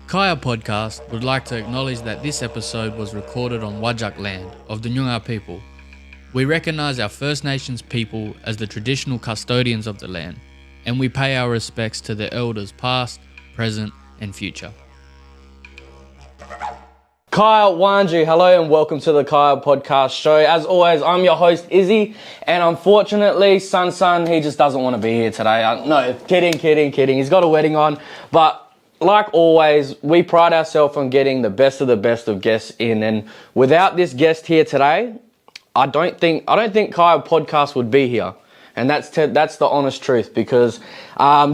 Kiya Podcast would like to acknowledge that this episode was recorded on Whadjuk land of the Noongar people. We recognise our First Nations people as the traditional custodians of the land, and we pay our respects to their elders past, present and future. Kiya Wanju, hello and welcome to the Kiya Podcast show. As always, I'm your host Izzy, and unfortunately, Sun, he just doesn't want to be here today. No, kidding. He's got a wedding on, but like always, we pride ourselves on getting the best of guests in, and without this guest here today, I don't think Kiya Podcast would be here. And that's the honest truth, because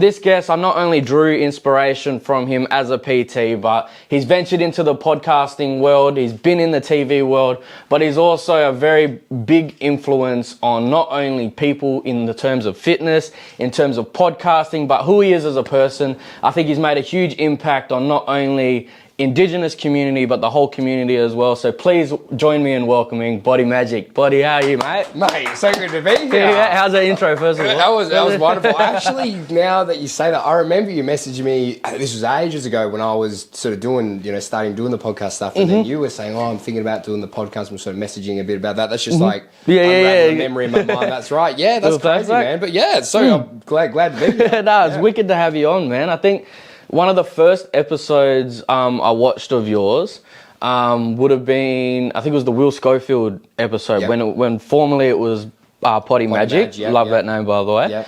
this guest, I not only drew inspiration from him as a PT, but he's ventured into the podcasting world, he's been in the TV world, but he's also a very big influence on not only people in the terms of fitness, in terms of podcasting, but who he is as a person. I think he's made a huge impact on not only Indigenous community, but the whole community as well. So please join me in welcoming BodyMajic. Body, how are you, mate? Mate, so good to be here. Yeah, how's that intro, first of all? That was wonderful. Actually, now that you say that, I remember you messaging me, this was ages ago when I was sort of starting doing the podcast stuff, and then you were saying, I'm thinking about doing the podcast, and sort of messaging a bit about that. That's just like, a memory in my mind. That's right. Yeah, that's crazy, man. But yeah, I'm glad to be here. No, it's wicked to have you on, man. I think one of the first episodes I watched of yours would have been, I think it was the Will Schofield episode, when formerly it was BodyMajic. Love that name, by the way.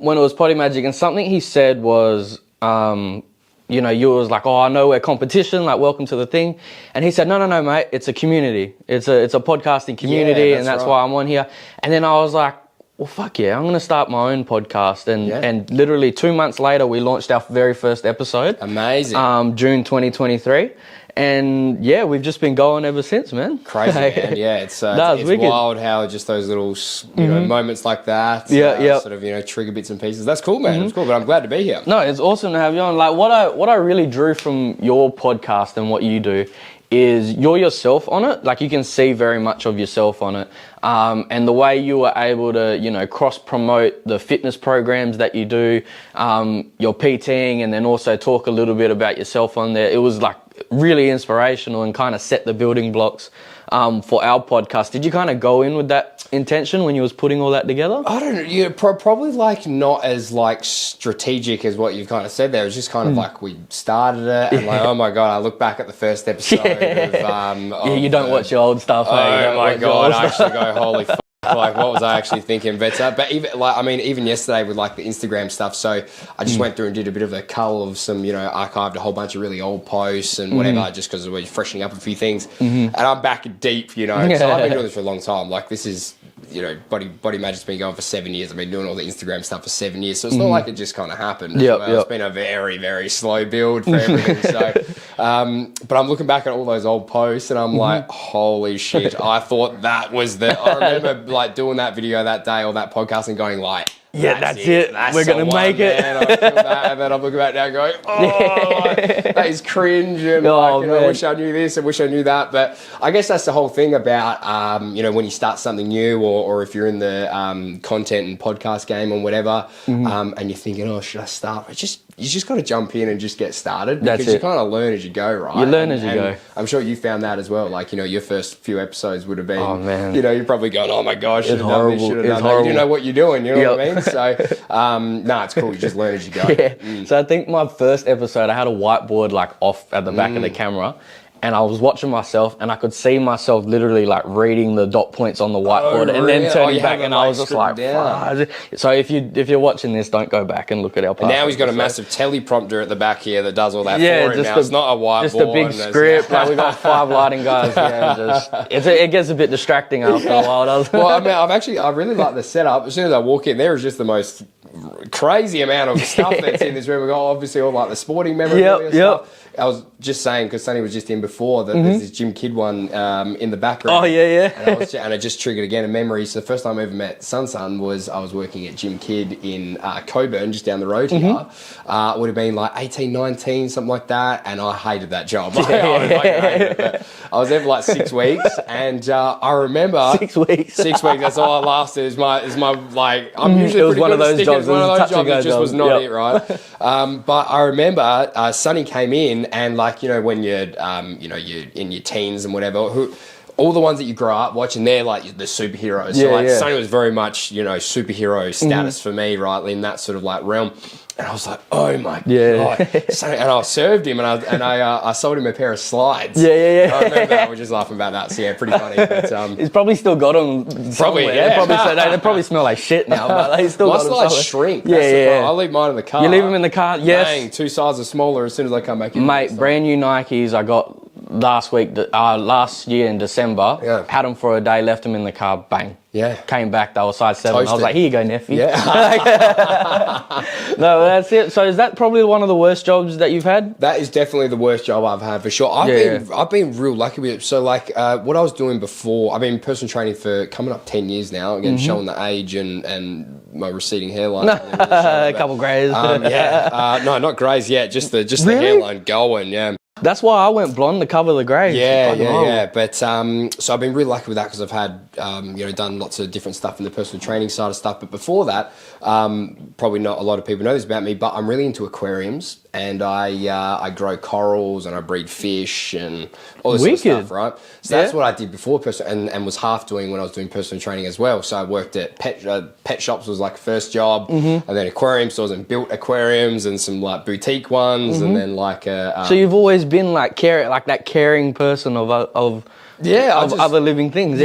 When it was BodyMajic, and something he said was, you was like, I know we're competition, like welcome to the thing. And he said, no, mate, it's a community. It's a podcasting community, and that's why I'm on here. And then I was like, well, fuck yeah, I'm going to start my own podcast. And literally 2 months later, we launched our very first episode. Amazing. June 2023. And yeah, we've just been going ever since, man. Crazy, man. Yeah, it's wild how just those little moments like that sort of, trigger bits and pieces. That's cool, man. It's cool, but I'm glad to be here. No, it's awesome to have you on. Like, what I really drew from your podcast and what you do is you're yourself on it. Like, you can see very much of yourself on it. And the way you were able to, cross-promote the fitness programs that you do, your PTing, and then also talk a little bit about yourself on there. It was like really inspirational and kind of set the building blocks for our podcast. Did you kind of go in with that intention when you was putting all that together? I don't know. Yeah, probably like not as like strategic as what you've kind of said there. It was just kind of like we started it and like, oh my God, I look back at the first episode of you don't watch your old stuff. Oh my God, I actually go, holy fuck. Like, what was I actually thinking? But even yesterday with like the Instagram stuff, so I just went through and did a bit of a cull of some, archived a whole bunch of really old posts and whatever, just because we're freshening up a few things. And I'm back deep, so I've been doing this for a long time. Like, this is, BodyMagic's been going for 7 years. I've been doing all the Instagram stuff for 7 years, so it's not like it just kind of happened. It's been a very, very slow build for everything. So, but I'm looking back at all those old posts and I'm like, holy shit! I thought that was I remember like doing that video that day or that podcast and going like, that's it. We're going to make it. I feel that, and then I'm looking back now going, that is cringe, and I wish I knew this and wish I knew that. But I guess that's the whole thing about, when you start something new or if you're in the content and podcast game or whatever, and you're thinking, should I start? You just got to jump in and just get started, because you kind of learn as you go, right? You learn as you go. I'm sure you found that as well. Like, your first few episodes would have been, you're probably going, oh my gosh, should have done this, should have done that. You didn't know what you're doing, you know what I mean? So, it's cool. You just learn as you go. So I think my first episode, I had a whiteboard like off at the back of the camera, and I was watching myself, and I could see myself literally like reading the dot points on the whiteboard, and then turning back, and I was just like, so if you're watching this, don't go back and look at our. And now he's got a massive teleprompter at the back here that does all that for him now. It's not a whiteboard. Just a big script. Like, we got 5 lighting guys. It gets a bit distracting after a while. Well, I mean, I really like the setup. As soon as I walk in, there is just the most crazy amount of stuff that's in this room. We got obviously all like the sporting memorabilia stuff. I was just saying, because Sonny was just in before, that there's this Jim Kidd one in the background. Oh, yeah. And it just triggered again a memory. So the first time I ever met Sun was I was working at Jim Kidd in Coburn, just down the road here. It would have been like 18, 19, something like that. And I hated that job. I was there for like 6 weeks. And I remember... 6 weeks? 6 weeks. That's all I lasted. Is my like... I'm usually it was one of those jobs. It was one of those jobs. It just was not it, right? But I remember Sonny came in and like, you know, when you're, you know, you're in your teens and whatever, all the ones that you grow up watching, they're like the superheroes. So like Sonny was very much, you know, superhero status for me, right, in that sort of like realm. And I was like, oh my God. Sonny, and I served him, and I sold him a pair of slides. I remember that. We were just laughing about that. So yeah, pretty funny. But, he's probably still got them. Probably, They probably smell like shit now, but he's still got them. My slides shrink. I leave mine in the car. You leave them in the car? Yes. Bang, 2 sizes smaller as soon as I come back in. Mate, brand new Nikes I got last year in December. Had them for a day, left them in the car, bang. Came back, they were size 7. Toasted. I was like, here you go, nephew. No, that's it. So is that probably one of the worst jobs that you've had? That is definitely the worst job I've had, for sure. I've been real lucky with it. So like what I was doing before, I've been personal training for coming up 10 years now, again, showing the age and my receding hairline. A couple greys. No, not greys yet, just the hairline going, That's why I went blonde to cover the grey. But so I've been really lucky with that because I've had you know, done lots of different stuff in the personal training side of stuff. But before that, probably not a lot of people know this about me, but I'm really into aquariums, and I grow corals and I breed fish and all this sort of stuff, right? So that's what I did before and was half doing when I was doing personal training as well. So I worked at pet shops, was like first job, and then aquarium stores, and built aquariums and some like boutique ones, and then like so you've always been like that caring person of other living things.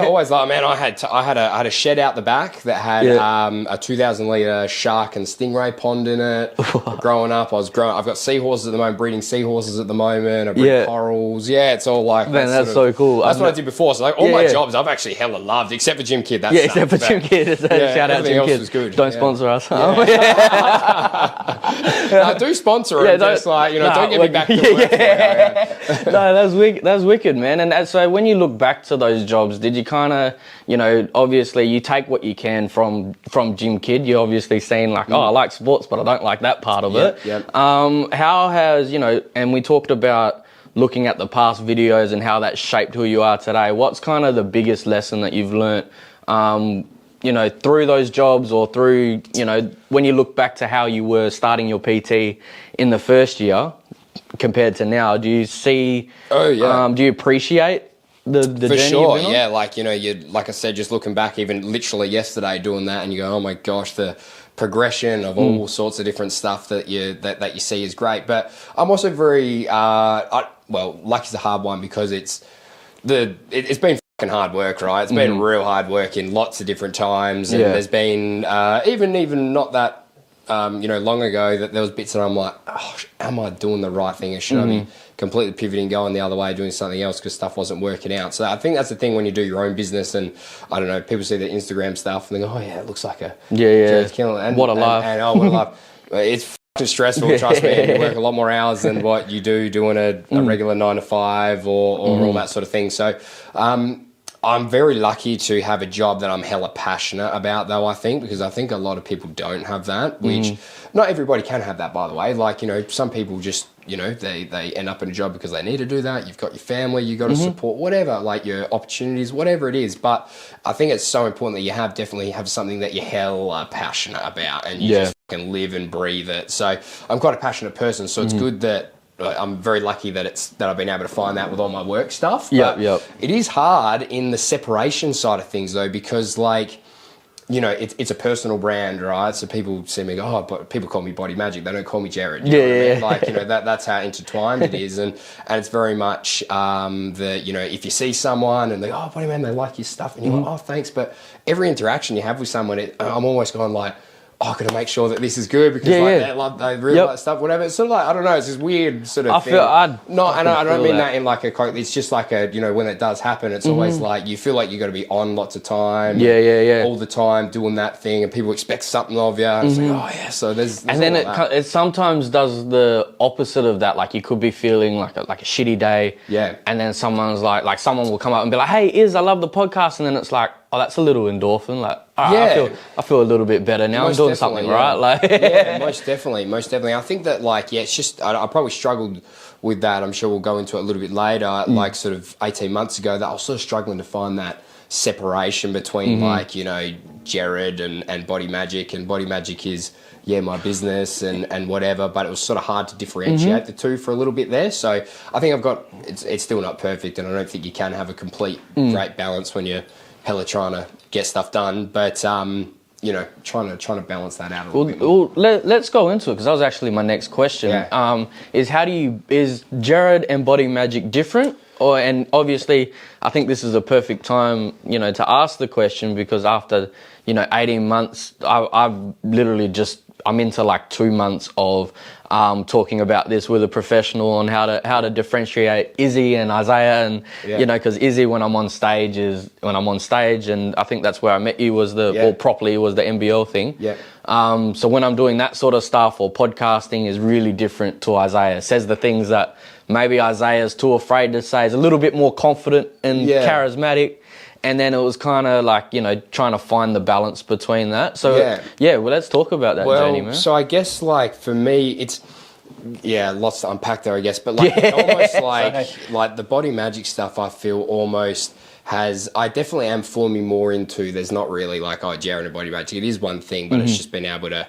Always like, man, I had a shed out the back that had a 2,000 litre shark and stingray pond in it. Growing up, I've got seahorses at the moment, breeding seahorses at the moment. I breed corals. It's all like, man, that's so cool. That's what I did before. So like all my jobs, I've actually hella loved, except for Gym Kid. Except for Gym Kid. Shout out Gym Kid. Was good. Don't sponsor us. No, do sponsor it. Just like, you know, don't get me back to work. No, that's wicked, man. And so when you look back to those jobs, did you kind of, you know, obviously you take what you can from Gym Kid. You're obviously saying like, I like sports, but I don't like that part of it. How has, you know, and we talked about looking at the past videos and how that shaped who you are today. What's kind of the biggest lesson that you've learnt, you know, through those jobs, or through, you know, when you look back to how you were starting your PT in the first year compared to now? Do you see, do you appreciate the for journey sure, you've been on? yeah. Like, you know, you, like I said, just looking back, even literally yesterday doing that, and you go, oh my gosh, the progression of all sorts of different stuff that you see is great. But I'm also very lucky's a hard one, because it's been fucking hard work, right? It's been real hard work in lots of different times, and there's been even not that you know, long ago, that there was bits that I'm like, oh, am I doing the right thing, or should I be completely pivoting, going the other way, doing something else because stuff wasn't working out? So I think that's the thing when you do your own business, and I don't know, people see the Instagram stuff and they go, oh yeah, it looks like a and what a life. And what a life. It's fucking stressful, trust me. You work a lot more hours than what you do doing a regular 9 to 5 or all that sort of thing. So I'm very lucky to have a job that I'm hella passionate about, though, I think, because I think a lot of people don't have that, which not everybody can have that, by the way. Like, you know, some people just, you know, they end up in a job because they need to do that. You've got your family, you've got to support whatever, like your opportunities, whatever it is. But I think it's so important that you definitely have something that you're hella passionate about, and you just fucking live and breathe it. So I'm quite a passionate person, so it's good that I'm very lucky that I've been able to find that with all my work stuff. But it is hard in the separation side of things, though, because, like, you know, it's a personal brand, right? So people see me go, but people call me BodyMajic. They don't call me Jared. You know what I mean? Like, you know, that's how intertwined it is. And it's very much the, you know, if you see someone and they go, oh, Body Man, they like your stuff. And you're like, oh, thanks. But every interaction you have with someone, I'm almost going like, oh, got to make sure that this is good, because they really like stuff, whatever. It's sort of like, I don't know, it's this weird sort of thing. I don't mean that in like a, it's just like a, you know, when it does happen, it's always like, you feel like you got to be on lots of time. All the time doing that thing, and people expect something of you. And it's like, oh yeah, so there's and then it sometimes does the opposite of that. Like, you could be feeling like a shitty day. And then someone's like someone will come up and be like, hey, I love the podcast. And then it's like, oh, that's a little endorphin. Like, all right, I feel a little bit better now. I'm doing something right. Like, most definitely. I think that, like, it's just, I probably struggled with that. I'm sure we'll go into it a little bit later. Like, sort of 18 months ago, that I was sort of struggling to find that separation between like, you know, Jared and BodyMajic, and BodyMajic is my business and whatever, but it was sort of hard to differentiate the two for a little bit there. So I think it's still not perfect, and I don't think you can have a complete great balance when you're hella trying to get stuff done, but you know, trying to balance that out a little bit more. Well, let's go into it, because that was actually my next question. Is Jared and BodyMajic different? And obviously, I think this is a perfect time, you know, to ask the question, because after, you know, 18 months, I've literally I'm into like 2 months of talking about this with a professional on how to differentiate Izzy and Isaiah, and you know, because Izzy when I'm on stage, and I think that's where I met you, was properly was the NBL thing. So when I'm doing that sort of stuff, or podcasting, is really different to Isaiah. Says the things that maybe Isaiah's too afraid to say. Is a little bit more confident and charismatic. And then it was kind of like, you know, trying to find the balance between that. So, well, let's talk about that journey, man. So I guess, like, for me, it's, lots to unpack there, I guess. But, like, almost like the BodyMajic stuff, I feel almost I definitely am forming more into, there's not really like, Jared and BodyMajic. It is one thing, but it's just been able to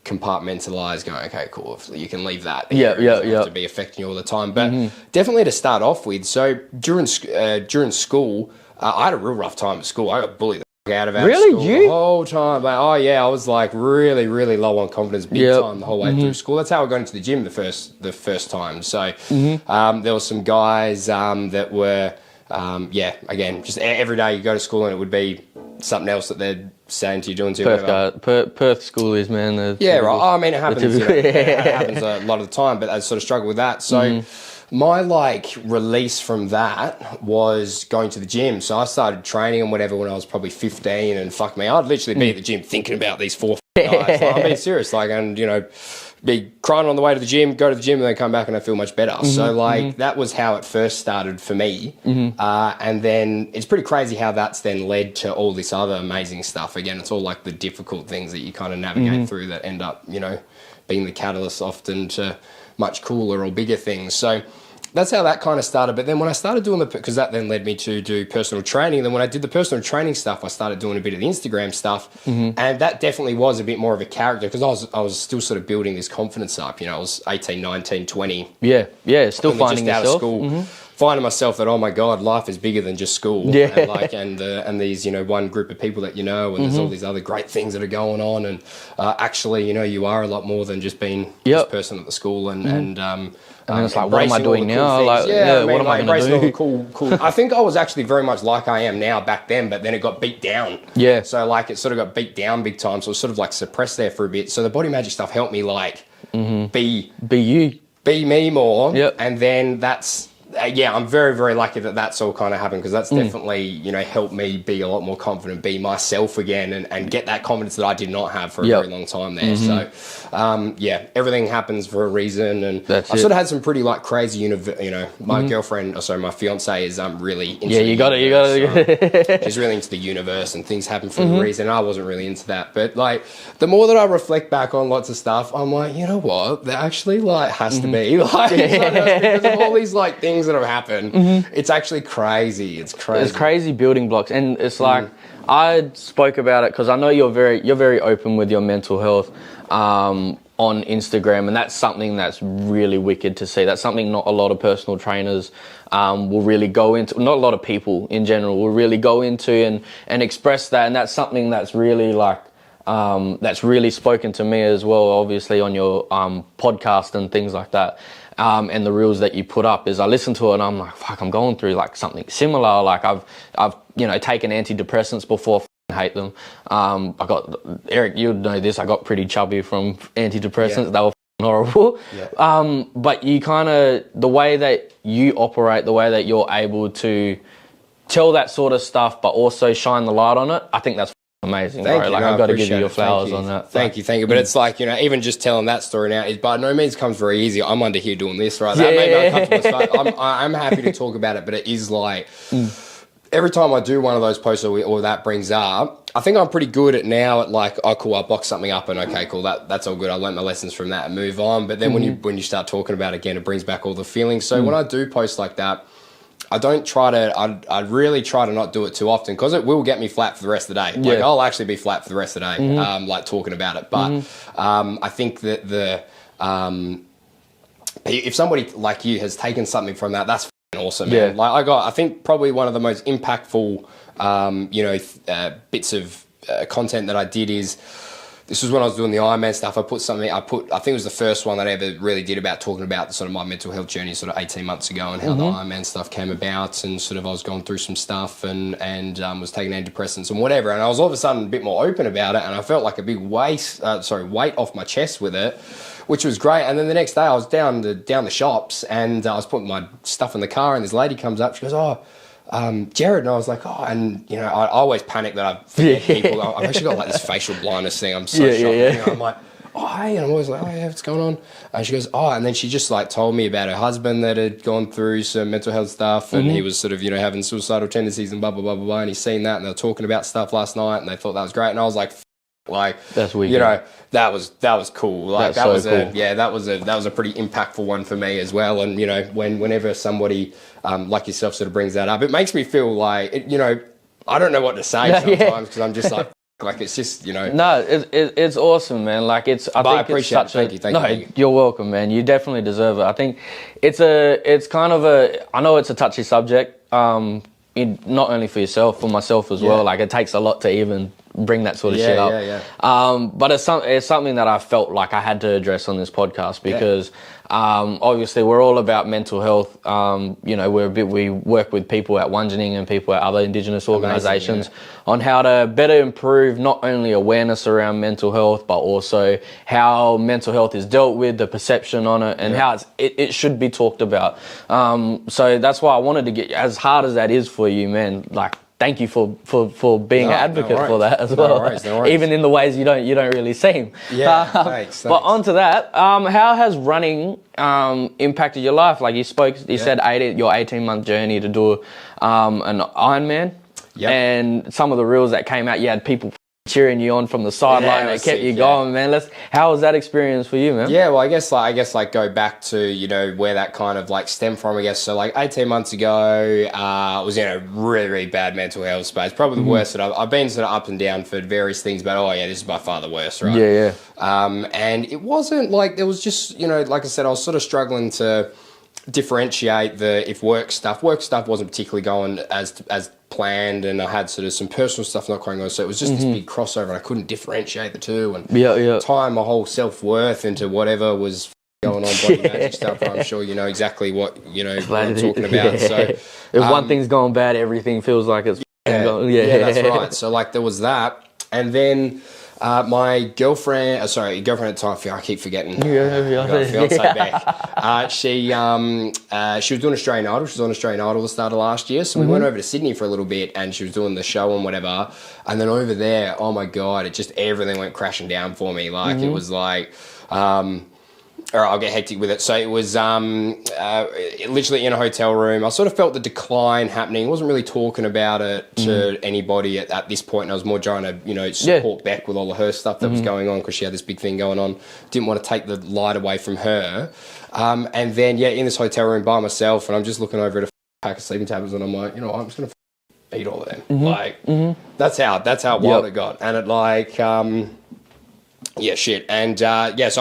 compartmentalize, going, okay, cool, you can leave that. It doesn't have to be affecting you all the time. But definitely to start off with, so during school, I had a real rough time at school. I got bullied the out of school the whole time. Like, I was like really, really low on confidence big time the whole way through school. That's how I got into the gym the first time. So there were some guys that were, again, just every day you go to school and it would be something else that they're saying to you, doing to you. Perth schoolies, man. Right. I mean, it happens. It happens a lot of the time, but I sort of struggle with that. So my like release from that was going to the gym. So I started training and whatever when I was probably 15, and fuck me, I'd literally be at the gym thinking about these 4 guys. Like, I'm being serious, like, and you know, be crying on the way to the gym, go to the gym, and then come back and I feel much better. So like that was how it first started for me. And then it's pretty crazy how that's then led to all this other amazing stuff. Again, it's all like the difficult things that you kind of navigate through that end up, you know, being the catalyst often to much cooler or bigger things. So that's how that kind of started. But then when I started doing because that then led me to do personal training. Then when I did the personal training stuff, I started doing a bit of the Instagram stuff. And that definitely was a bit more of a character, because I was still sort of building this confidence up. You know, I was 18, 19, 20. Still finding just out yourself. Of school, finding myself that, oh my God, life is bigger than just school. And like, and these, you know, one group of people that you know, and there's all these other great things that are going on. And actually, you know, you are a lot more than just being this person at the school and it's like, what am I doing now? What am I going to do? Cool. I think I was actually very much like I am now back then, but then it got beat down. So like it sort of got beat down big time. So it was sort of like suppressed there for a bit. So the BodyMajic stuff helped me like be me more. And then that's, I'm very, very lucky that that's all kind of happened, because that's definitely, you know, helped me be a lot more confident, be myself again, and get that confidence that I did not have for a very long time there. So, everything happens for a reason, and I sort of had some pretty like crazy, you know, my my fiance is really into you got it. She's really into the universe, and things happen for a reason. I wasn't really into that, but like the more that I reflect back on lots of stuff, I'm like, you know what, there actually like has to be like because of all these like things that have happened. It's actually crazy. It's crazy building blocks, and it's like I spoke about it because I know you're very open with your mental health on Instagram, and that's something that's really wicked to see. That's something not a lot of personal trainers will really go into. Not a lot of people in general will really go into and express that, and that's something that's really like that's really spoken to me as well. Obviously on your podcast and things like that. And the reels that you put up is I listen to it and I'm like, fuck, I'm going through like something similar. Like I've you know, taken antidepressants before, hate them. I got, Eric, you know this, I got pretty chubby from antidepressants. They were horrible. But you kind of, the way that you operate, the way that you're able to tell that sort of stuff, but also shine the light on it, I think that's amazing, bro. Like, I've got to give you your flowers on that. Thank you. But it's like, you know, even just telling that story now, it by no means comes very easy. I'm under here doing this, right? That made me uncomfortable. I'm happy to talk about it, but it is like, every time I do one of those posts or that brings up, I think I'm pretty good at now at like, oh cool, I'll box something up and okay, cool, that's all good. I learned my lessons from that and move on. But then when you start talking about it again, it brings back all the feelings. So when I do post like that, I don't try to, I really try to not do it too often because it will get me flat for the rest of the day. Like I'll actually be flat for the rest of the day, like talking about it. But I think that if somebody like you has taken something from that, that's awesome, man. Like I think probably one of the most impactful, bits of content that I did is, this was when I was doing the Ironman stuff. I think it was the first one that I ever really did about talking about sort of my mental health journey sort of 18 months ago and how the Ironman stuff came about, and sort of I was going through some stuff and was taking antidepressants and whatever. And I was all of a sudden a bit more open about it, and I felt like a big weight off my chest with it, which was great. And then the next day I was down the shops and I was putting my stuff in the car, and this lady comes up, she goes, "Oh, Jared," and I was like, "Oh," and I always panic that I forget people. I've actually got like this facial blindness thing. I'm so shocked. I'm like, "Oh, hey," and I'm always like, "Oh yeah, what's going on?" And she goes, "Oh," and then she just like told me about her husband that had gone through some mental health stuff, and he was sort of having suicidal tendencies and blah blah blah blah blah, and he's seen that, and they were talking about stuff last night, and they thought that was great, and I was like, that's weird. That was cool. Like that was a pretty impactful one for me as well. And whenever somebody like yourself sort of brings that up, it makes me feel like I don't know what to say sometimes because I'm just like it's just No, it's awesome, man. Like I appreciate it. Thank you. You're welcome, man. You definitely deserve it. I think it's kind of I know it's a touchy subject. Not only for yourself, for myself as well. Like it takes a lot to even bring that sort of shit up. But it's something that I felt like I had to address on this podcast because obviously we're all about mental health. We work with people at Wangening and people at other Indigenous organisations on how to better improve not only awareness around mental health, but also how mental health is dealt with, the perception on it, and how it should be talked about. So that's why I wanted to get, as hard as that is for you, man, like, thank you for being an advocate for that as well. No worries. Even in the ways you don't really seem. Yeah, thanks. But onto that, how has running impacted your life? Like you said, your 18-month journey to do an Ironman, and some of the reels that came out, you had people cheering you on from the sideline that kept you going, man. How was that experience for you, man? Yeah, well, I guess go back to where that kind of like stemmed from. I guess so. Like 18 months ago, I was in a really, really bad mental health space. Probably the worst that I've been sort of up and down for various things, but this is by far the worst, right? Yeah. And it wasn't like there was just like I said, I was sort of struggling to differentiate if work stuff wasn't particularly going as planned, and I had sort of some personal stuff not going on, so it was just this big crossover, and I couldn't differentiate the two, and tie my whole self-worth into whatever was going on BodyMajic stuff. I'm sure you know exactly what I'm talking about. So if one thing's going bad, everything feels like it's going. That's right. So like there was that, and then my girlfriend at the time, I keep forgetting. Fiance back. She was doing Australian Idol. She was on Australian Idol the start of last year. So we went over to Sydney for a little bit, and she was doing the show and whatever. And then over there, oh my God, everything went crashing down for me. Like it was like, or I'll get hectic with it. So it was literally in a hotel room. I sort of felt the decline happening. I wasn't really talking about it to anybody at this point. And I was more trying to, support Beck with all of her stuff that was going on because she had this big thing going on. Didn't want to take the light away from her. And then, in this hotel room by myself, and I'm just looking over at a pack of sleeping tablets, and I'm like, I'm just going to eat all of them. That's how wild it got. And it like... shit. And so as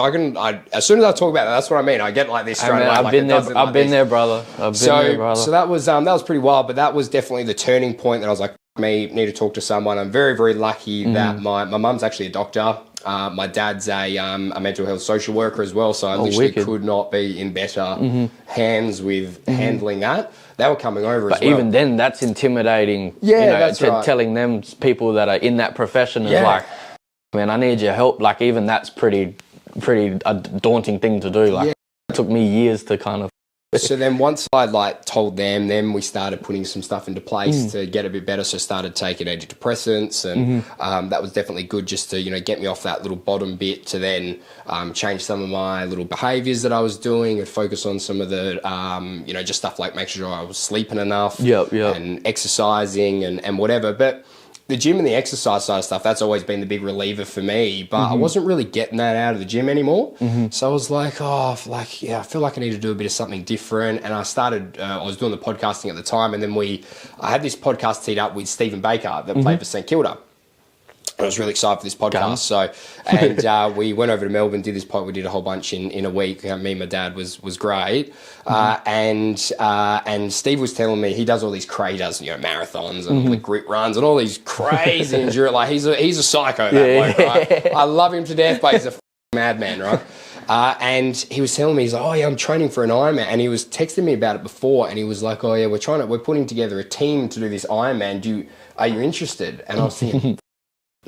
soon as I talk about that, that's what I mean. I get like this straight away. I've been there, brother. So that was pretty wild, but that was definitely the turning point that I was like, me need to talk to someone. I'm very, very lucky that my mum's actually a doctor. My dad's a mental health social worker as well, so I literally could not be in better hands with handling that. They were coming over as well. But even then, that's intimidating. That's right. Telling them people that are in that profession is like, man, I need your help. Like even that's pretty a daunting thing to do. Like it took me years to kind of. So then once I like told them, then we started putting some stuff into place to get a bit better. So started taking antidepressants, and that was definitely good just to get me off that little bottom bit to then change some of my little behaviours that I was doing and focus on some of the just stuff like making sure I was sleeping enough, and exercising and whatever. But the gym and the exercise side of stuff, that's always been the big reliever for me, but I wasn't really getting that out of the gym anymore. So I was like, I feel like I need to do a bit of something different. And I started, I was doing the podcasting at the time, and then I had this podcast teed up with Stephen Baker that played for St Kilda. I was really excited for this podcast. So, and we went over to Melbourne, did this pod. We did a whole bunch in a week. Me and my dad was great. And Steve was telling me he does all these crazy, marathons and like grit runs and all these crazy endurance. Like he's a psycho, that bloke, right? I love him to death, but he's a madman, right? And he was telling me, he's like, oh yeah, I'm training for an Ironman. And he was texting me about it before, and he was like, oh yeah, we're putting together a team to do this Ironman. Are you interested? And I was thinking,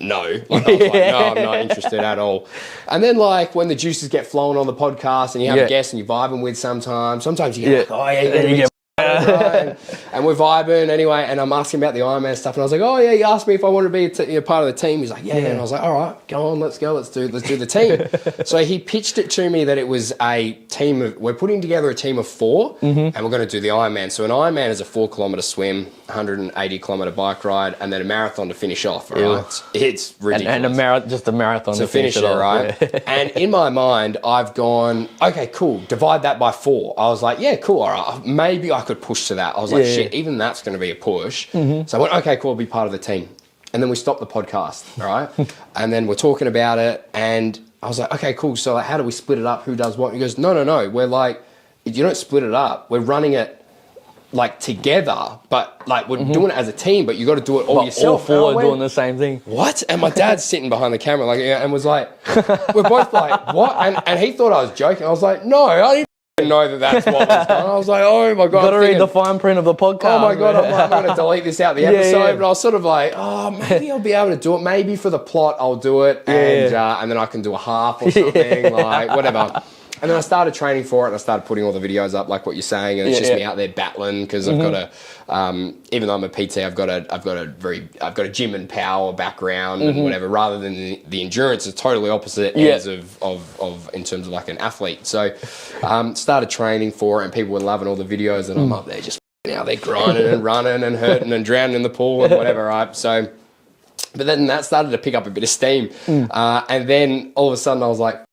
no. Like, I was like, no, I'm not interested at all. And then, like, when the juices get flowing on the podcast and you have a guest and you're vibing with sometimes you get like, oh, yeah, you get and we're vibing anyway, and I'm asking about the Ironman stuff, and I was like, oh yeah, he asked me if I wanted to be part of the team. He's like, yeah. And I was like, all right, go on, let's go, let's do the team. So he pitched it to me that it was a team of, we're putting together a team of 4, and we're going to do the Ironman. So an Ironman is a 4-kilometre swim, 180-kilometre bike ride, and then a marathon to finish off. Right? It's ridiculous. And just a marathon to finish it off, right? Yeah. And in my mind, I've gone, okay, cool, divide that by 4. I was like, yeah, cool, all right, maybe I could push to that. I was like, shit, even that's going to be a push. So I went, okay, cool, I'll be part of the team. And then we stopped the podcast, right? And then we're talking about it, and I was like, okay, cool, so like, how do we split it up? Who does what? And he goes, no, we're like, you don't split it up. We're running it like together, but like we're doing it as a team, but you got to do it all yourself. All 4 are doing the same thing. What? And my dad's sitting behind the camera like, and was like, we're both like, what? And he thought I was joking. I was like, no, I didn't know that's what was going on. I was like, oh my God. Got to read the fine print of the podcast. Oh my God, I'm going to delete this out of the episode. But I was sort of like, oh, maybe I'll be able to do it. Maybe for the plot, I'll do it. And then I can do a half or something, like whatever. And then I started training for it, and I started putting all the videos up, like what you're saying, and it's just me out there battling, because I've got a, even though I'm a PT, I've got a gym and power background and whatever, rather than the endurance. It's totally opposite ends of in terms of like an athlete. So started training for it, and people were loving all the videos, and I'm up there just out there grinding and running and hurting and drowning in the pool and whatever, right? So, but then that started to pick up a bit of steam, and then all of a sudden I was like.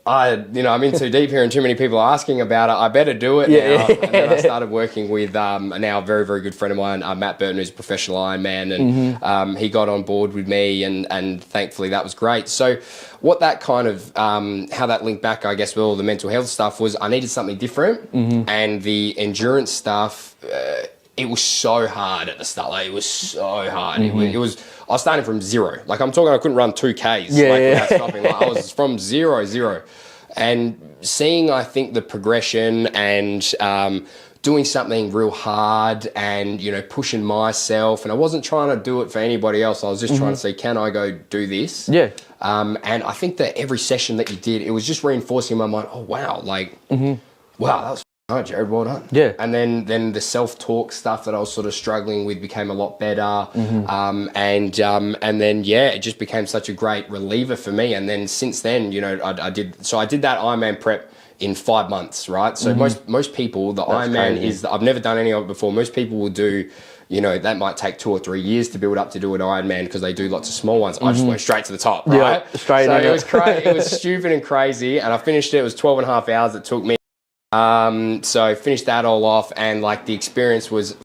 I'm in too deep here and too many people are asking about it. I better do it now. And then I started working with now a very, very good friend of mine, Matt Burton, who's a professional Ironman, and he got on board with me, and thankfully that was great. So what that kind of, how that linked back, I guess, with all the mental health stuff was I needed something different, and the endurance stuff, it was so hard at the start. Like, it was so hard. It was. I was starting from 0. Like, I'm talking, I couldn't run 2Ks without stopping. Like, I was from 0. And seeing, I think, the progression and doing something real hard and, pushing myself. And I wasn't trying to do it for anybody else. I was just trying to say, can I go do this? Yeah. And I think that every session that you did, it was just reinforcing in my mind, oh, wow, like, wow, that was right, Jared, well done. Yeah. And then the self-talk stuff that I was sort of struggling with became a lot better. And then, it just became such a great reliever for me. And then since then, I did that Ironman prep in 5 months, right? So most people, the Ironman is, I've never done any of it before. Most people will do, that might take 2 or 3 years to build up to do an Ironman because they do lots of small ones. I just went straight to the top, right? Yeah, straight in. So it was crazy. It was stupid and crazy. And I finished it. It was 12 and a half hours it took me. So I finished that all off, and like the experience was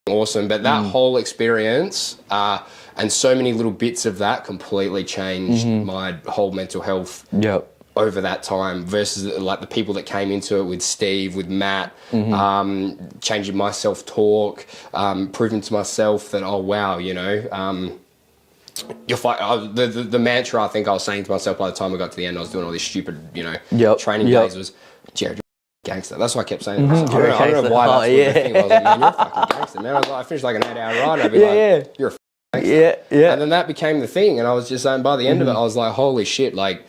awesome, but that whole experience and so many little bits of that completely changed my whole mental health over that time versus like the people that came into it with Steve, with Matt, changing my self-talk, proving to myself that, oh wow, you're fine. The mantra I think I was saying to myself by the time I got to the end, I was doing all this stupid, training days was, Jared, gangster. That's what I kept saying. I don't know why that's the thing. I was like, man, you're a fucking gangster, man. I finished like an 8-hour ride, and I'd be like, you're a fucking gangster. And then that became the thing, and I was just saying, by the end of it, I was like, holy shit, like,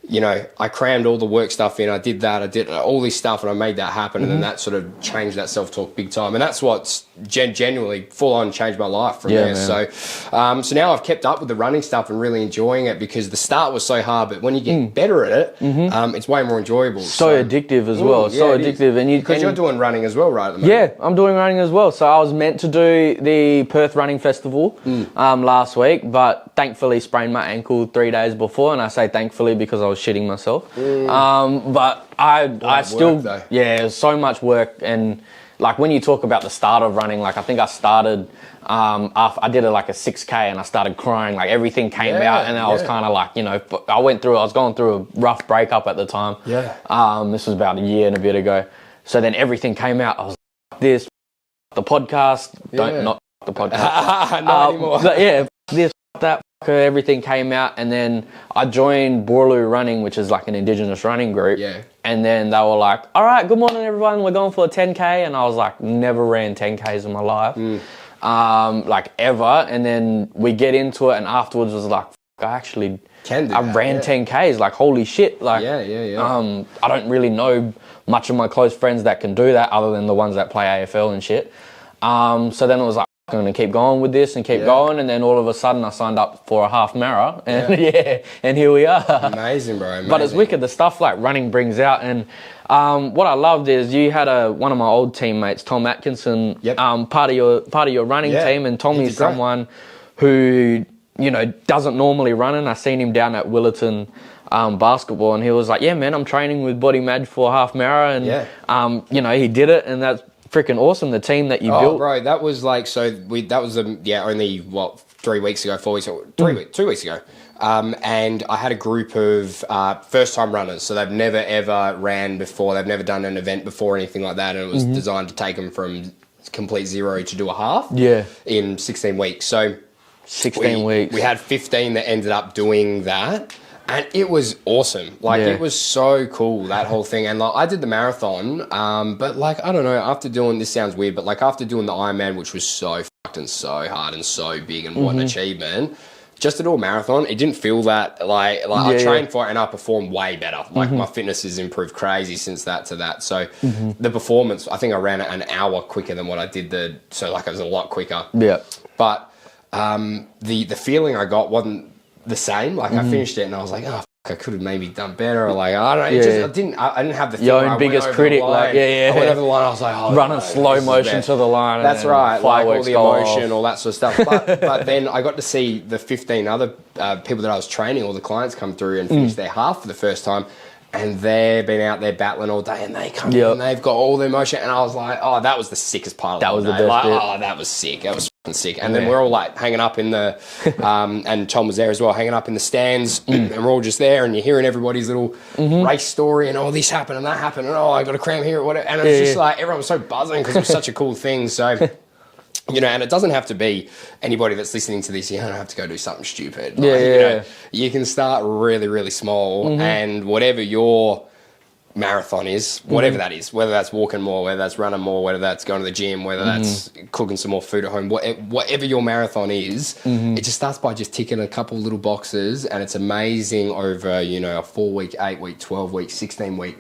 you know, I crammed all the work stuff in. I did that. I did all this stuff, and I made that happen. And then that sort of changed that self-talk big time. And that's what's genuinely full-on changed my life from there. Man. So now I've kept up with the running stuff and really enjoying it, because the start was so hard, but when you get better at it, it's way more enjoyable. So addictive as well. So addictive. Because you're doing running as well, right? At the moment. Yeah, I'm doing running as well. So I was meant to do the Perth Running Festival last week, but thankfully sprained my ankle 3 days before. And I say thankfully because I was shitting myself. But I still, it was so much work. And like when you talk about the start of running, like I think I started, I did like a 6K and I started crying, like everything came out, and I was kind of like, you know, I was going through a rough breakup at the time. This was about a year and a bit ago. So then everything came out. I was like, this, the podcast, not the podcast. Not anymore. This, that, everything came out, and then I joined Boorloo Running, which is like an Indigenous running group. And then they were like, all right, good morning everyone, we're going for a 10K. And I was like, never ran 10Ks in my life, like ever. And then we get into it, and afterwards was like, I actually ran 10Ks, like holy shit. Like, I don't really know much of my close friends that can do that other than the ones that play AFL and shit. So then it was like, I'm going to keep going with this and keep going. And then all of a sudden I signed up for a half mara, and and here we are. Amazing, bro. Amazing. But it's wicked, the stuff like running brings out. And what I loved is you had one of my old teammates, Tom Atkinson, part of your running team. And Tommy's someone who, you know, doesn't normally run. And I seen him down at Willerton basketball, and he was like, yeah, man, I'm training with BodyMajic for a half mara. And, you know, he did it, and that's freaking awesome, the team that you built. Oh, bro, that was like, that was, only, 3 weeks ago, 4 weeks ago, 2 weeks ago. And I had a group of first-time runners, so they've never, ever ran before, they've never done an event before, anything like that, and it was designed to take them from complete zero to do a half in 16 weeks. So 16 weeks. We had 15 that ended up doing that. And it was awesome. Like, it was so cool, that whole thing. And, like, I did the marathon, but, like, I don't know, after doing, this sounds weird, but, like, after doing the Ironman, which was so fucked and so hard and so big and what an achievement, just to do a marathon, it didn't feel that, like I trained for it and I performed way better. Like, my fitness has improved crazy since that to that. So, the performance, I think I ran it an hour quicker than what I did so, like, it was a lot quicker. Yeah. But the feeling I got wasn't the same. Like, I finished it and I was like, oh, I could have maybe done better, or like, I don't know, I didn't have the thing. Your own biggest critic, like, I went over the line, I was like, oh, running slow motion to the line. That's right, like all the emotion, all that sort of stuff. But then I got to see the 15 other people that I was training, all the clients come through and finish their half for the first time. And they've been out there battling all day, and they come in and they've got all the emotion. And I was like, oh, that was the sickest part of that. Was the best like, bit. Oh, that was sick. That was fucking sick. And then we're all like hanging up in the, and Tom was there as well, hanging up in the stands, and we're all just there, and you're hearing everybody's little race story, and oh, this happened and that happened, and oh, I got a cram here, or whatever. And it was just like, everyone was so buzzing because it was such a cool thing. So. You know, and it doesn't have to be anybody that's listening to this, you don't have to go do something stupid. Like, you know, you can start really, really small, and whatever your marathon is, whatever that is, whether that's walking more, whether that's running more, whether that's going to the gym, whether that's cooking some more food at home, whatever your marathon is, it just starts by just ticking a couple little boxes, and it's amazing over, you know, a 4 week, 8 week, 12 week, 16 week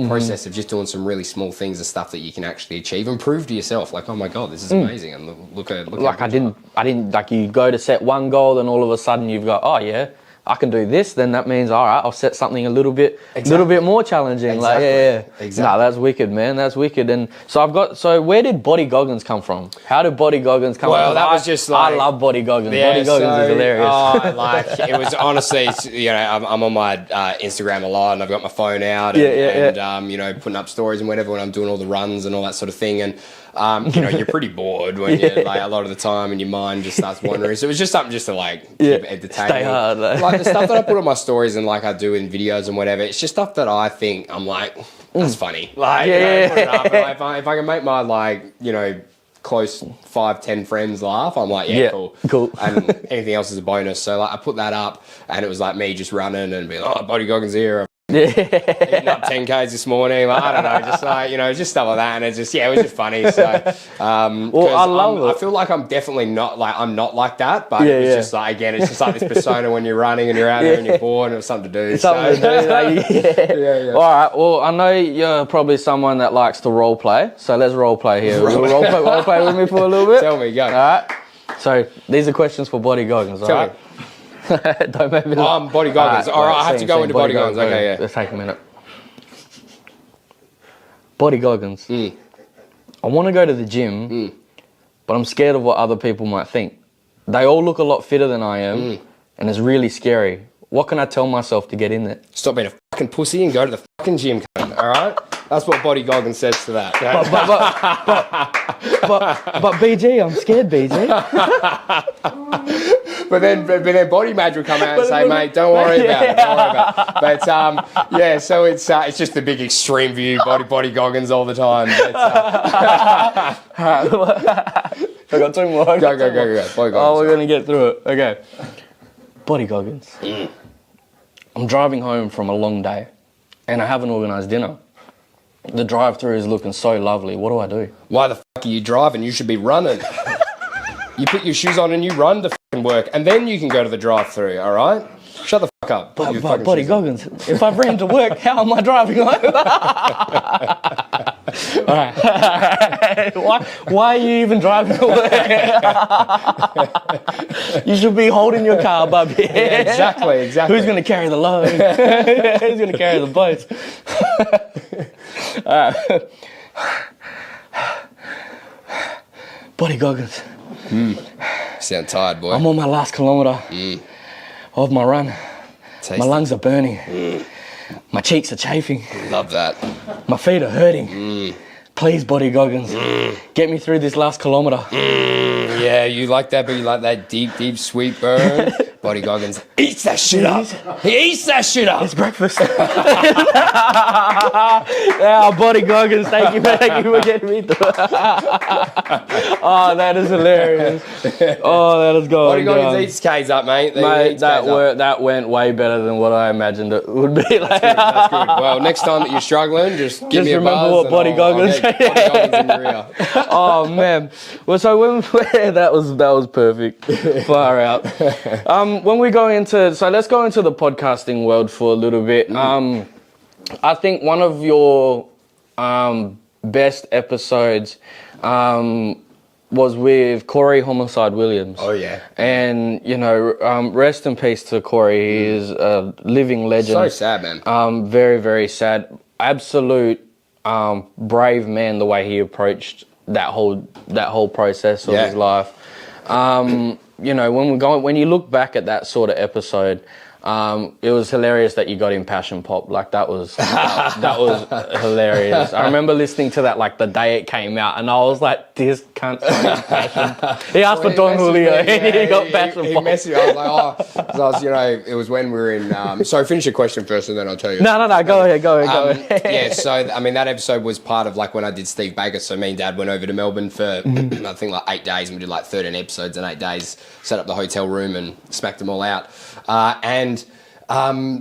process of just doing some really small things and stuff that you can actually achieve and prove to yourself, like, oh my god, this is amazing. And look like I didn't like, you go to set one goal, then all of a sudden you've got, oh yeah, I can do this, then that means, all right, I'll set something a little bit more challenging. Like, Exactly. No, that's wicked, man. That's wicked. And so where did Body Goggins come from? How did Body Goggins come from? Well, that was just like, I love Body Goggins. Body Goggins is hilarious. Oh, like, it was honestly, you know, I'm on my Instagram a lot, and I've got my phone out and you know, putting up stories and whatever when I'm doing all the runs and all that sort of thing. And you know, you're pretty bored when you're like, a lot of the time, and your mind just starts wandering. So it was just something just to like keep entertaining. Stay hard, like the stuff that I put on my stories and like I do in videos and whatever. It's just stuff that I think I'm like, that's funny. Like, you know, put it up, and like, if I can make my, like, you know, close 5-10 friends laugh, I'm like, cool. And anything else is a bonus. So like, I put that up, and it was like me just running and being like, oh, Body Goggins here. Hitting up 10Ks this morning. Like, I don't know, just like, just stuff like that. And it's just, it was just funny. So, well, I love it. I feel like I'm definitely not like that. But it's just like, again, it's just like this persona when you're running and you're out there and you're bored and it's something to do. Something to do. All right. Well, I know you're probably someone that likes to role play. So let's role play here. Role play with me for a little bit. Tell me, go. All right. So these are questions for Body Goggins. All right. Don't make me laugh. Body Goggins. All right, I have to go into Body Goggins. Okay, yeah. Let's take a minute. Body Goggins. I want to go to the gym, but I'm scared of what other people might think. They all look a lot fitter than I am, and it's really scary. What can I tell myself to get in there? Stop being a fucking pussy and go to the fucking gym, cunt, all right? That's what Body Goggins says to that. But BG, I'm scared, BG. But then BodyMajic will come out and say, mate, don't worry about it. Don't worry about it. But so it's just the big extreme view, Body Goggins all the time. I got two more. Go. Body Goggins. Oh, we're going to get through it. Okay. Body Goggins. I'm driving home from a long day and I haven't organised dinner. The drive-through is looking so lovely. What do I do? Why the fuck are you driving? You should be running. You put your shoes on and you run to fucking work and then you can go to the drive-through, all right? Shut the fuck up. But Body Goggins, if I've ran to work, how am I driving home? All right. Why are you even driving to work? You should be holding your car, Bubby. Yeah, exactly. Who's going to carry the load? Who's going to carry the boats? All right. Body Goggins. Sound tired, boy. I'm on my last kilometre of my run. My lungs are burning. My cheeks are chafing. Love that. My feet are hurting. Please, Body Goggins, get me through this last kilometre. Yeah, you like that, but you like that deep, sweet burn. Body Goggins eats that shit up. He eats that shit up. It's breakfast. Body Goggins, thank you for getting me through. Oh, that is hilarious. Oh, that is going Body Goggins eats K's up, mate. That went way better than what I imagined it would be. Like. That's good. Well, next time that you're struggling, just give me a buzz. Remember what Body Goggins. Body Goggins in your ear. Oh man. Well, so when that was perfect. Far out. When we go into, so let's go into the podcasting world for a little bit. I think one of your best episodes was with Corey Homicide Williams. Oh yeah. And rest in peace to Corey. He is a living legend. So sad, man. Very, very sad. Absolute brave man, the way he approached that whole process of his life. When you look back at that sort of episode, it was hilarious that you got him passion pop. Like that was hilarious. I remember listening to that like the day it came out, and I was like, "This cunt got passion." He asked for Don Julio, and he got passion pop. He messaged me. I was like, it was when we were in. So finish your question first, and then I'll tell you. No. Go ahead. Yeah. So that episode was part of like when I did Steve Baker. So me and Dad went over to Melbourne for I think like 8 days, and we did like 13 episodes in 8 days. Set up the hotel room and smacked them all out.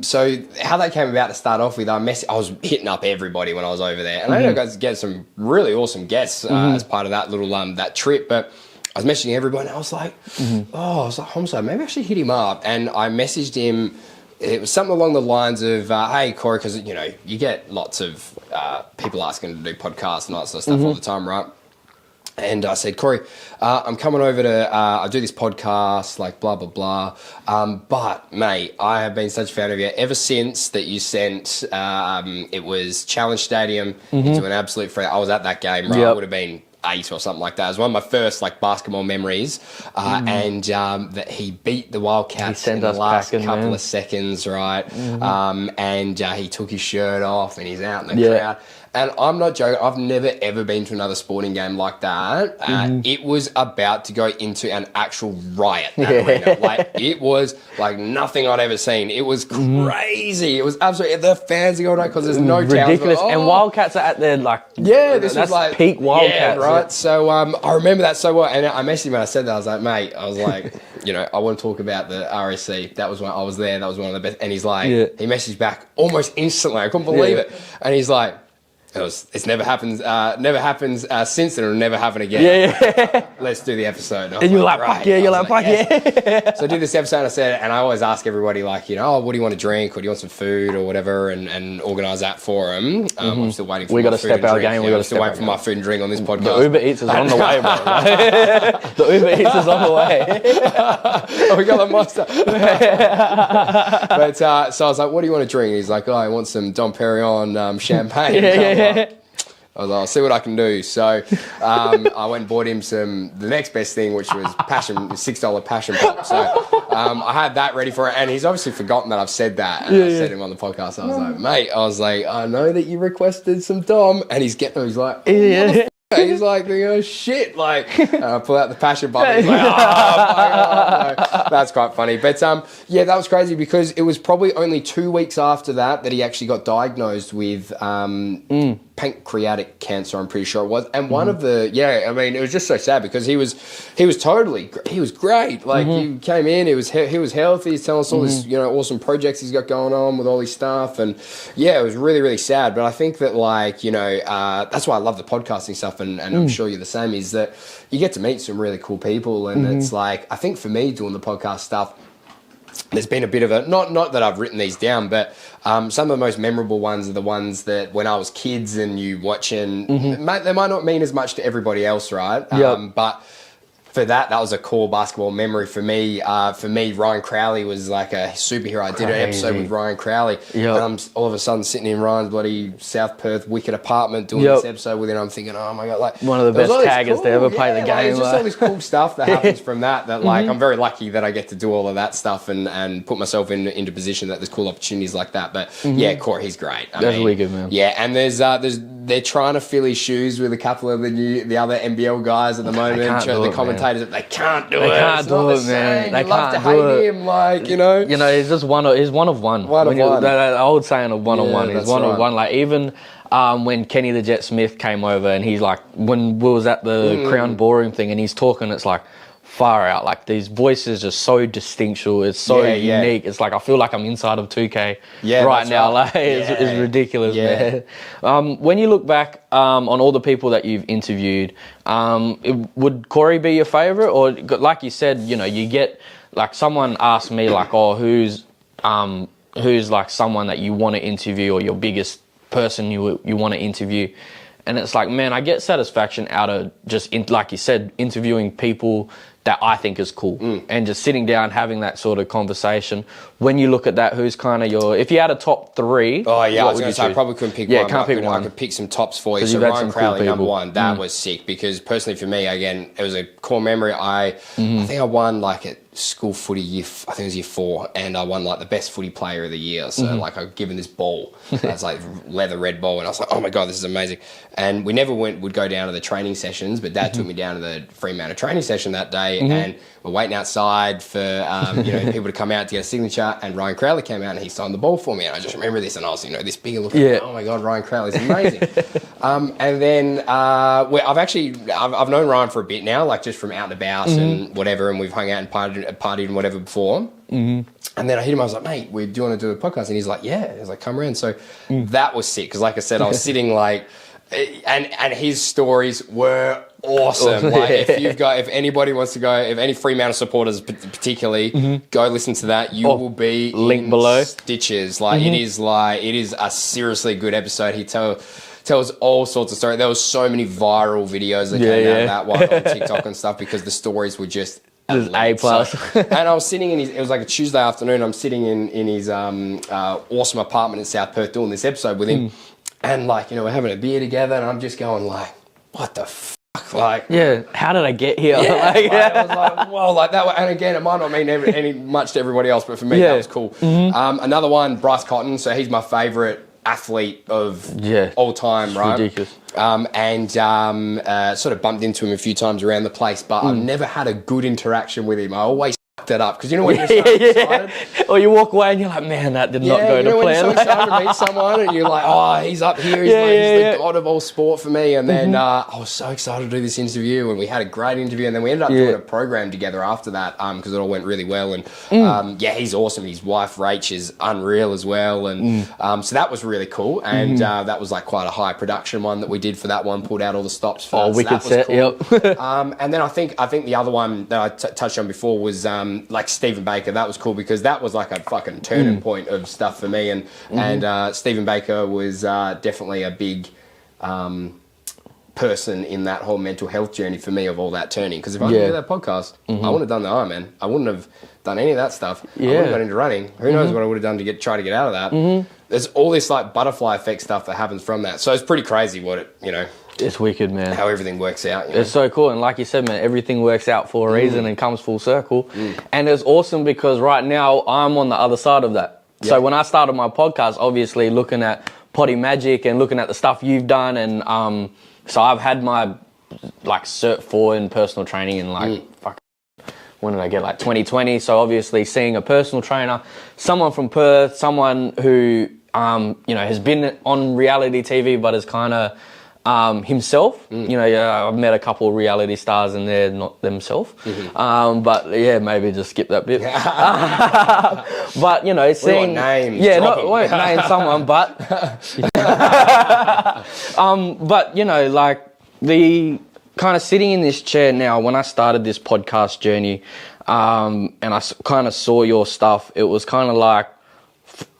So how that came about to start off with, I was hitting up everybody when I was over there, and I ended up getting some really awesome guests as part of that little that trip. But I was messaging everybody, and I was like, Homicide, maybe I should hit him up. And I messaged him. It was something along the lines of, "Hey Corey, because you get lots of people asking to do podcasts and all that sort of stuff all the time, right?" And I said, Corey, I'm coming over to, I do this podcast, like blah, blah, blah. But mate, I have been such a fan of you ever since that you sent, it was Challenge Stadium into an absolute friend. I was at that game, right? I would have been 8 or something like that. It was one of my first like basketball memories. And that he beat the Wildcats in the last couple of seconds, right? And he took his shirt off and he's out in the crowd. And I'm not joking, I've never ever been to another sporting game like that. It was about to go into an actual riot, that arena. Like, it was like nothing I'd ever seen. It was crazy. It was absolutely, the fans are going because there's no ridiculous. Towns, and Wildcats are at their like, this was like peak Wildcats. Yeah, right. So I remember that so well. And I messaged him and I said that. I was like, mate, I want to talk about the RSC. That was when I was there. That was one of the best. And he's like, he messaged back almost instantly. I couldn't believe it. And he's like, it's never happens since, and it'll never happen again. Let's do the episode. And you're like, fuck yeah, you're like, fuck yeah. So I did this episode, and I always ask everybody, like, what do you want to drink, or do you want some food or whatever, and organise that for them. I'm still waiting for my food and drink. We got to step our game. I'm still waiting for my food and drink on this podcast. The Uber Eats is on the way, bro. The Uber Eats is on the way. We got the monster. But so I was like, what do you want to drink? And he's like, I want some Dom Perignon champagne. I was like, I'll see what I can do. So I went and bought him the next best thing, which was $6 passion pop. So I had that ready for it. And he's obviously forgotten that I've said that. And I said him on the podcast. I was like, mate, I know that you requested some Dom. And he's like, he's like, shit. Like, I pull out the passion button. He's like, oh, my God. That's quite funny. But that was crazy because it was probably only 2 weeks after that he actually got diagnosed with pancreatic cancer, I'm pretty sure it was. And one of it was just so sad because he was great. Like, he came in, he was healthy. He's telling us all this, awesome projects he's got going on with all his stuff. And it was really, really sad. But I think that, that's why I love the podcasting stuff. And I'm sure you're the same, is that you get to meet some really cool people. And it's like, I think for me doing the podcast stuff, there's been a bit of not that I've written these down, but some of the most memorable ones are the ones that when I was kids and you watching, they might not mean as much to everybody else, right? But for that was a core basketball memory for me. Ryan Crowley was like a superhero. I did an episode with Ryan Crowley, and I'm all of a sudden sitting in Ryan's bloody South Perth wicked apartment doing this episode with him. I'm thinking, oh my God, like one of the best taggers to ever play the game. It's just all this cool stuff that happens from that. Like, I'm very lucky that I get to do all of that stuff and put myself into position that there's cool opportunities like that. But Corey, he's great. That's really good, man. Yeah, and they're trying to fill his shoes with a couple of the other NBL guys at the moment. The commentators, they can't do it. They can't do it, man. They love to hate him, he's just he's one of one. The old saying of one on one. He's one of one. Like, even when Kenny the Jet Smith came over, and he's like, when we was at the Crown Ballroom thing, and he's talking, it's like, far out. Like, these voices are so distinctional. It's so unique. It's like I feel like I'm inside of 2K right now. Like, it's ridiculous, man. When you look back on all the people that you've interviewed, would Corey be your favorite? Or, like you said, you get, like, someone asked me, like, who's like someone that you want to interview, or your biggest person you want to interview? And it's like, man, I get satisfaction out of just, like you said, interviewing people that I think is cool, and just sitting down having that sort of conversation. When you look at that, who's kind of your, if you had a top three? Oh yeah, I was going to say I probably couldn't pick one. Can't pick one. I could pick some tops for you. So Ryan Crowley, number one, that was sick, because personally for me, again, it was a core memory. I think I won like at school footy year, I think it was year 4, and I won like the best footy player of the year. So like I was given this ball, it's like leather red ball, and I was like, oh my God, this is amazing. And we never would go down to the training sessions, but Dad took me down to the Fremantle training session that day, and we're waiting outside for people to come out to get a signature, and Ryan Crowley came out and he signed the ball for me, and I just remember this, and I was this big looking, oh my God, Ryan Crowley's amazing. And then I've known Ryan for a bit now, like just from out and about and whatever, and we've hung out and partied and whatever before. And then I hit him, I was like, mate, do you want to do a podcast? And he's like, yeah. He's like, come around. So that was sick, because like I said, I was sitting like, and his stories were awesome. Like, if anybody wants to go, if any Fremantle supporters particularly, go listen to that. You will be link below stitches. Like it is a seriously good episode. He tells all sorts of stories. There was so many viral videos that came out of that one on TikTok and stuff, because the stories were just A+. And I was sitting in it was like a Tuesday afternoon, I'm sitting in his awesome apartment in South Perth doing this episode with him, and like, we're having a beer together, and I'm just going like, what the fuck? Like, how did I get here? I was like, whoa, like that. And again, it might not mean any much to everybody else, but for me, that was cool. Another one, Bryce Cotton. So he's my favourite athlete of all time, right? Ridiculous. Sort of bumped into him a few times around the place, but I've never had a good interaction with him. I always that up because you know when you're so excited. Or you walk away and you're like, man, that did not go to when plan. you're so excited to meet someone and you're like, oh, he's up here, he's the god of all sport for me. And then I was so excited to do this interview, and we had a great interview, and then we ended up doing a program together after that because it all went really well. And he's awesome. His wife Rach is unreal as well, and so that was really cool. And that was like quite a high production one that we did for that one. Pulled out all the stops for that. Wicked So that was set. cool. Yep. And then I think the other one that I touched on before was like Stephen Baker. That was cool because that was like a fucking turning point of stuff for me. And Stephen Baker was definitely a big person in that whole mental health journey for me of all that turning. Because if I didn't do that podcast, I wouldn't have done the Ironman. I wouldn't have done any of that stuff. I wouldn't have got into running. Who knows what I would have done to try to get out of that. There's all this like butterfly effect stuff that happens from that. So it's pretty crazy what it, It's wicked, man. how everything works out. It's so cool. And like you said, man, everything works out for a reason and comes full circle. And it's awesome because right now I'm on the other side of that. Yep. So when I started my podcast, obviously looking at BodyMajic and looking at the stuff you've done, and so I've had my like Cert 4 in personal training in like when did I get, like 2020? So obviously seeing a personal trainer, someone from Perth, someone who has been on reality TV but is kind of himself. I've met a couple of reality stars and they're not themselves. But yeah, maybe just skip that bit. But seeing names. won't name someone, but but like the kind of sitting in this chair now. When I started this podcast journey, and I kind of saw your stuff, it was kind of like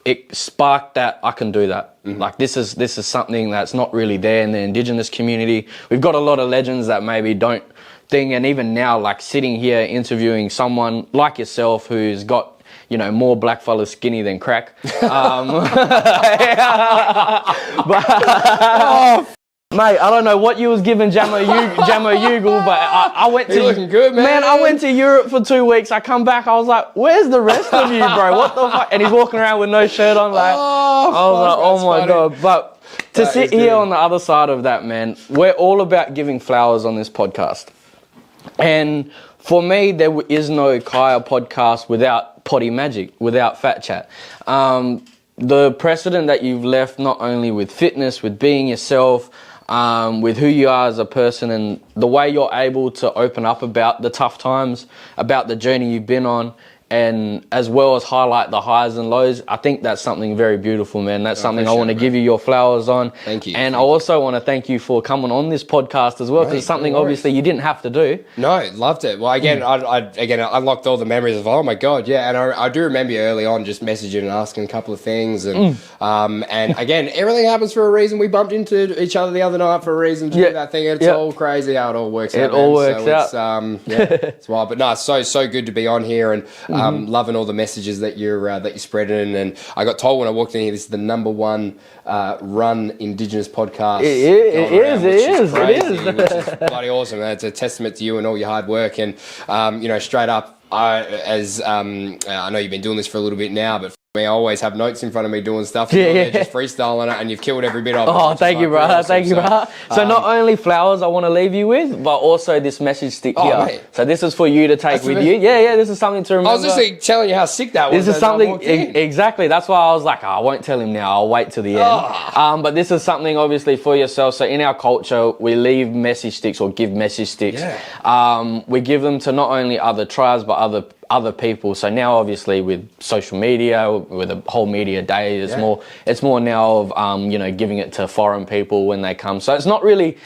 it sparked that I can do that. Like this is something that's not really there in the Indigenous community. We've got a lot of legends that maybe don't think, and even now, like sitting here interviewing someone like yourself who's got more blackfella skinny than crack. Mate, I don't know what you was giving Jamo Ugle, but I went to... You're looking good, man. Man, I went to Europe for 2 weeks. I come back, I was like, where's the rest of you, bro? What the fuck? And he's walking around with no shirt on, like... I was like, oh my God. But to sit here on the other side of that, man, we're all about giving flowers on this podcast. And for me, there is no Kiya podcast without BodyMajic, without Fat Chat. The precedent that you've left, not only with fitness, with being yourself, with who you are as a person, and the way you're able to open up about the tough times, about the journey you've been on, and as well as highlight the highs and lows. I think that's something very beautiful, man. That's something I want to give you your flowers on. Thank you. And I also want to thank you for coming on this podcast as well, because it's something obviously you didn't have to do. No, loved it. Well, again, I unlocked all the memories of, oh my God, yeah. And I do remember you early on just messaging and asking a couple of things. And again, everything happens for a reason. We bumped into each other the other night for a reason to do that thing. It's all crazy how it all works out. It all works out. It's wild. But no, it's so good to be on here, and loving all the messages that you're spreading. And I got told when I walked in here, this is the #1 run Indigenous podcast. It is. Which is bloody awesome. It's a testament to you and all your hard work. And straight up, I know you've been doing this for a little bit now, but I always have notes in front of me doing stuff. Just freestyling it, and you've killed every bit of it. Oh, thank you, bro. Awesome. Thank you, bro. So not only flowers I want to leave you with, but also this message stick here. Mate. So this is for you to take with you. Yeah, this is something to remember. I was just telling you how sick that was. This is something, exactly. That's why I was like, I won't tell him now. I'll wait till the end. But this is something obviously for yourself. So in our culture, we leave message sticks or give message sticks. Yeah. We give them to not only other tribes, but other people. So now obviously with social media, with the whole media day, it's more now of giving it to foreign people when they come. So it's not really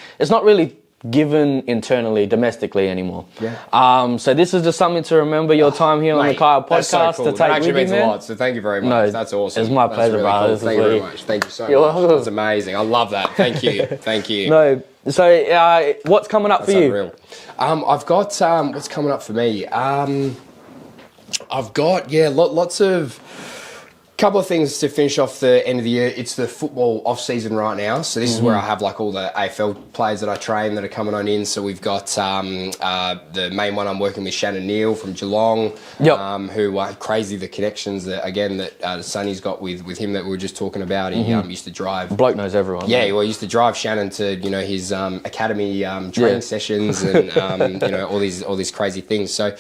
given internally, domestically anymore. So this is just something to remember your time here on the Kiya Podcast, so cool. to take that actually with you, means man. a lot, so thank you very much. No, that's awesome. It's my pleasure, really brother. Cool. Thank you very much. Thank you so much. That's amazing. I love that. Thank you. Thank you. No, so what's coming up for you? Unreal. I've got what's coming up for me. I've got lots of couple of things to finish off the end of the year. It's the football off season right now, so this is where I have like all the AFL players that I train that are coming on in. So we've got the main one I'm working with, Shannon Neal from Geelong, who are crazy, the connections that Sonny's got with him that we were just talking about. He used to drive. Bloke knows everyone. Yeah, well, he used to drive Shannon to his academy training sessions and all these crazy things. So.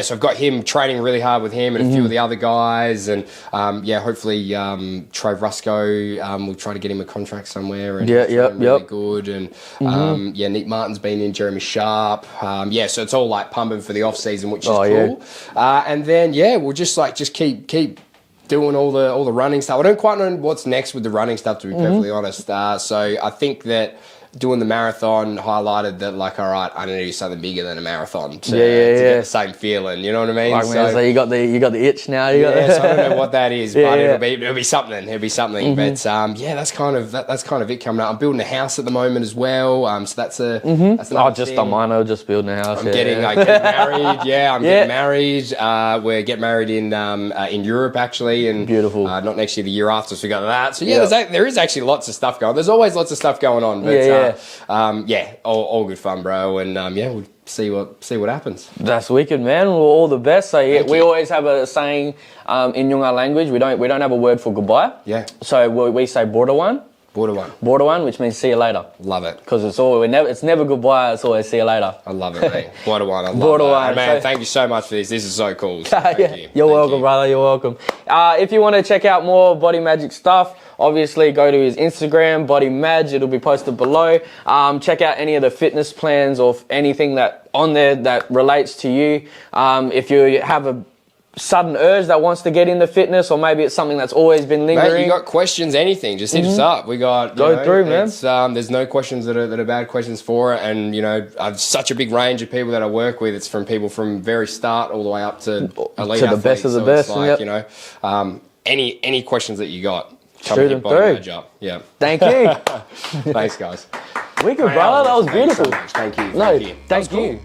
So I've got him training really hard with him and a few of the other guys, and hopefully Trove Rusco, we'll try to get him a contract somewhere. And really good, and Nick Martin's been in, Jeremy Sharp, so it's all like pumping for the off season, which is cool. And then we'll just keep doing all the running stuff. I don't quite know what's next with the running stuff, to be perfectly honest. So I think that doing the marathon highlighted that, like, all right, I need to do something bigger than a marathon to get the same feeling. You know what I mean? So you got the itch now. So I don't know what that is, but it'll be something. It'll be something. But that's kind of it coming up. I'm building a house at the moment as well. So that's that's another thing. On mine, just building a house. I'm getting married. I'm getting married. We're getting married in Europe actually, and beautiful. Not next year, the year after. So we got that. So there is actually lots of stuff going. There's always lots of stuff going on. But, all good fun, bro, and we'll see what happens. That's wicked, man. Well, all the best. So we always have a saying in Nyungar language. We don't have a word for goodbye. So we say bordawan. Bordawan, which means see you later. Love it. Because it's never goodbye. It's always see you later. I love it, mate. Bordawan. I love it. Man, thank you so much for this. This is so cool. So thank you. You're welcome, brother. You're welcome. If you want to check out more BodyMajic stuff, obviously go to his Instagram, BodyMaj. It'll be posted below. Check out any of the fitness plans or anything that on there that relates to you. If you have a sudden urge that wants to get into fitness, or maybe it's something that's always been lingering. Mate, you got questions, anything, just hit us up. We got go through, man. There's no questions that are bad questions for it, and I've such a big range of people that I work with. It's from people from very start all the way up to elite to the best of the best. It's like, any questions that you got, shoot them through. Yeah. Thank you. Thanks, guys. Wicked, brother. That was beautiful. So much. Thank you. Thank you.